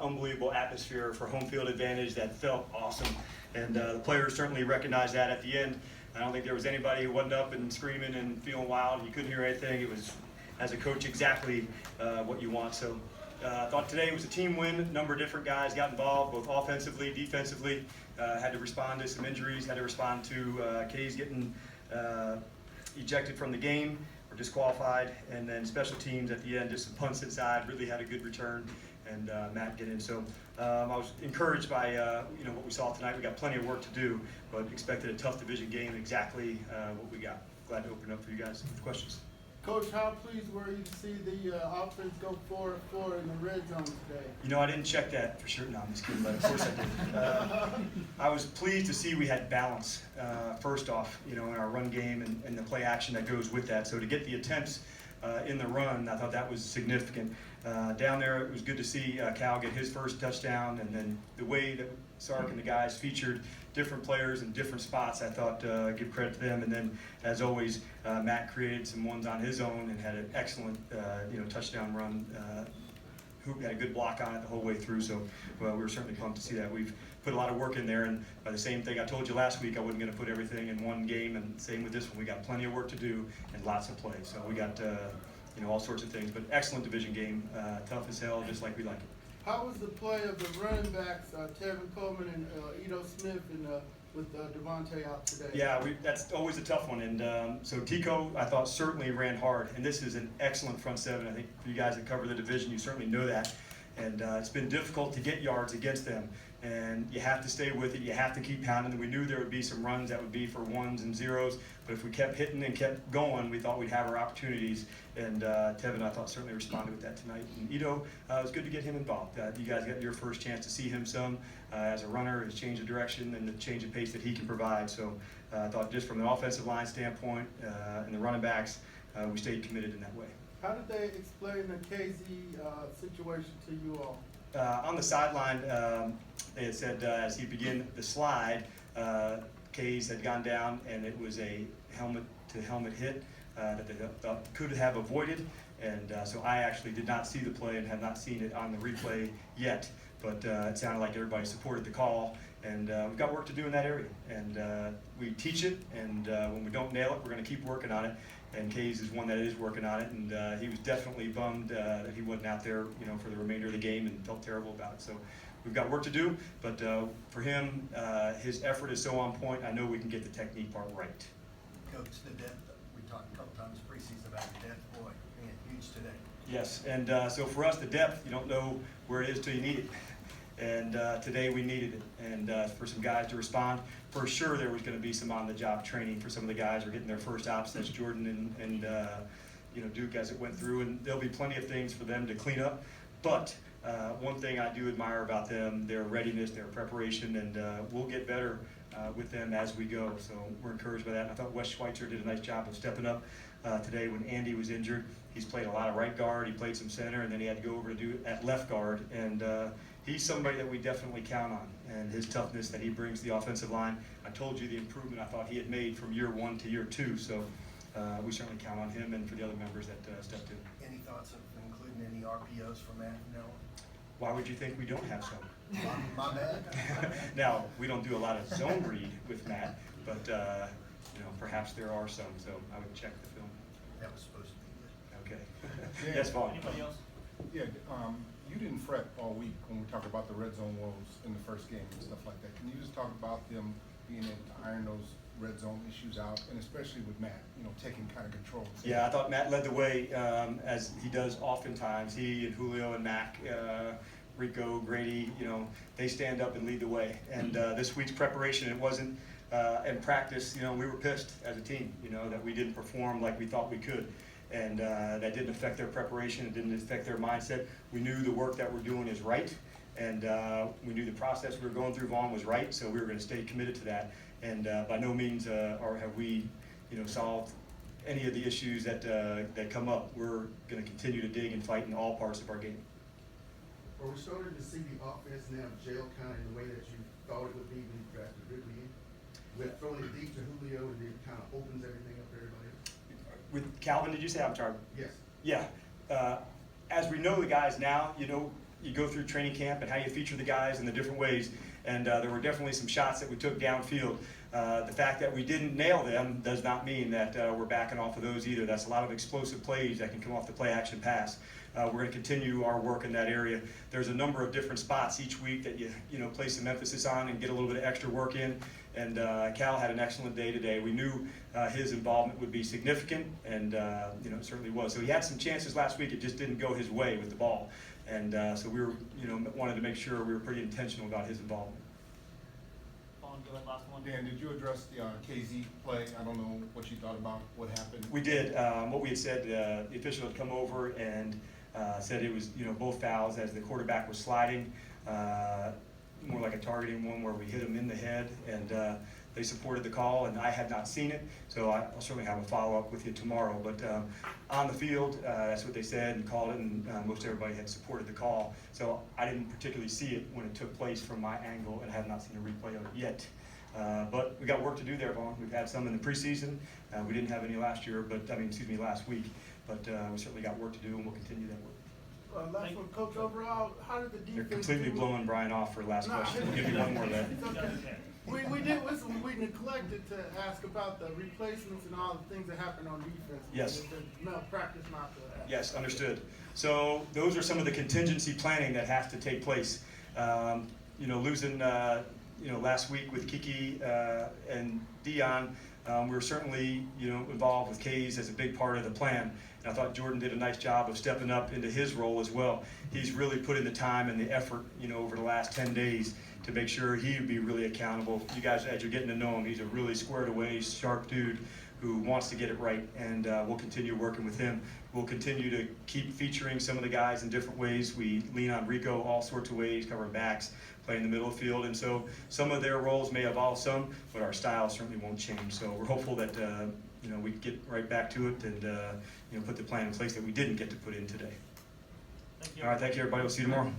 unbelievable atmosphere for home field advantage that felt awesome. And the players certainly recognized that at the end. I don't think there was anybody who wasn't up and screaming and feeling wild. You couldn't hear anything. It was, as a coach, exactly what you want. So I thought today was a team win. A number of different guys got involved, both offensively, defensively. Had to respond to some injuries, had to respond to K's getting ejected from the game or disqualified, and then special teams at the end, just some punts inside, really had a good return, and Matt get in. So I was encouraged by what we saw tonight. We got plenty of work to do, but expected a tough division game, exactly what we got. Glad to open up for you guys with questions. Coach, how pleased were you to see the offense go 4-4 in the red zone today? You know, I didn't check that for sure. No, I'm just kidding, but of course I did. I was pleased to see we had balance, first off, in our run game and the play action that goes with that. So to get the attempts in the run, I thought that was significant. Down there, it was good to see Cal get his first touchdown, and then the way that Sark and the guys featured different players in different spots, I thought give credit to them. And then, as always, Matt created some ones on his own and had an excellent touchdown run. Who had a good block on it the whole way through, so we were certainly pumped to see that. We've put a lot of work in there, and by the same thing I told you last week, I wasn't going to put everything in one game, and same with this one. We got plenty of work to do and lots of play. So we got all sorts of things, but excellent division game, tough as hell, just like we like it. How was the play of the running backs, Tevin Coleman and Ito Smith, and with Devontae out today? Yeah, that's always a tough one. And so Tico, I thought, certainly ran hard. And this is an excellent front seven. I think for you guys that cover the division, you certainly know that. And it's been difficult to get yards against them. And you have to stay with it. You have to keep pounding. And we knew there would be some runs that would be for ones and zeros. But if we kept hitting and kept going, we thought we'd have our opportunities. And Tevin, I thought, certainly responded with that tonight. And Ito, it was good to get him involved. You guys got your first chance to see him some as a runner, his change of direction and the change of pace that he can provide. So I thought just from an offensive line standpoint and the running backs, we stayed committed in that way. How did they explain the KZ situation to you all? On the sideline, they had said as he began the slide, K's had gone down and it was a helmet-to-helmet hit that they thought could have avoided. And so I actually did not see the play and have not seen it on the replay yet. But it sounded like everybody supported the call. And we've got work to do in that area. And we teach it, and when we don't nail it, we're going to keep working on it. And K's is one that is working on it, and he was definitely bummed that he wasn't out there, for the remainder of the game, and felt terrible about it. So we've got work to do, but for him, his effort is so on point. I know we can get the technique part right. Coach, the depth. We talked a couple times preseason about the depth. Boy, man, huge today. Yes, and so for us, the depth, you don't know where it is till you need it. And today we needed it, and for some guys to respond, for sure there was going to be some on-the-job training for some of the guys who are getting their first ops. That's Jordan and Duke as it went through, and there'll be plenty of things for them to clean up. But one thing I do admire about them, their readiness, their preparation, and we'll get better with them as we go. So we're encouraged by that. And I thought Wes Schweitzer did a nice job of stepping up today when Andy was injured. He's played a lot of right guard, he played some center, and then he had to go over to do at left guard. And he's somebody that we definitely count on, and his toughness that he brings to the offensive line. I told you the improvement I thought he had made from year one to year two, so we certainly count on him and for the other members that stepped in. Any thoughts of including any RPOs from Matt from now on? Why would you think we don't have some? My bad. Now, we don't do a lot of zone read with Matt, but perhaps there are some, so I would check the film. That was supposed to be good. Okay. Yes, Paul. Anybody else? Yeah, you didn't fret all week when we talk about the red zone woes in the first game and stuff like that. Can you just talk about them being able to iron those red zone issues out, and especially with Matt, taking kind of control? Yeah, I thought Matt led the way, as he does oftentimes. He and Julio and Mac, Rico, Grady, they stand up and lead the way. And this week's preparation, it wasn't in practice, we were pissed as a team, that we didn't perform like we thought we could. And that didn't affect their preparation. It didn't affect their mindset. We knew the work that we're doing is right, and we knew the process we were going through, Vaughn, was right, so we were going to stay committed to that. And by no means have we, solved any of the issues that come up. We're going to continue to dig and fight in all parts of our game. Are we starting to see the offense now gel kind of in the way that you thought it would be when you drafted Ridley in? With throwing it deep to Julio, and then it kind of opens everything up for everybody else? With Calvin, did you say? I'm sorry. Yes. Yeah. As we know the guys now, you go through training camp and how you feature the guys in the different ways. And there were definitely some shots that we took downfield. The fact that we didn't nail them does not mean that we're backing off of those either. That's a lot of explosive plays that can come off the play action pass. We're going to continue our work in that area. There's a number of different spots each week that you know place some emphasis on and get a little bit of extra work in. And Cal had an excellent day today. We knew his involvement would be significant, and you know, it certainly was. So he had some chances last week. It just didn't go his way with the ball, and so we were, you know, wanted to make sure we were pretty intentional about his involvement. Go ahead, last one. Dan, did you address the KZ play? I don't know what you thought about what happened. We did. What we had said, the official had come over and said it was, you know, both fouls as the quarterback was sliding, more like a targeting one where we hit him in the head, and they supported the call, and I had not seen it, so I'll certainly have a follow-up with you tomorrow. But on the field, that's what they said and called it, and most everybody had supported the call. So I didn't particularly see it when it took place from my angle, and have not seen a replay of it yet. But we got work to do there, Vaughn. We've had some in the preseason. We didn't have any last year, but last week. But we certainly got work to do, and we'll continue that work. Last one, Coach. Overall, how did the You're defense? completely blowing Brian off for the last question. We'll give you one more left. It's okay. We did listen. We neglected to ask about the replacements and all the things that happened on defense. Yes. The malpractice not to ask. Yes, understood. So those are some of the contingency planning that has to take place. You know, losing you know, last week with Kiki and Dion, we were certainly, you know, involved with Kays as a big part of the plan. And I thought Jordan did a nice job of stepping up into his role as well. He's really put in the time and the effort, you know, over the last 10 days to make sure he would be really accountable. You guys, as you're getting to know him, he's a really squared away, sharp dude who wants to get it right, and we'll continue working with him. We'll continue to keep featuring some of the guys in different ways. We lean on Rico all sorts of ways, covering backs, playing in the middle of the field, and so some of their roles may evolve some, but our style certainly won't change. So we're hopeful that you know, we get right back to it and you know, put the plan in place that we didn't get to put in today. Thank you. All right, thank you, everybody. We'll see you tomorrow.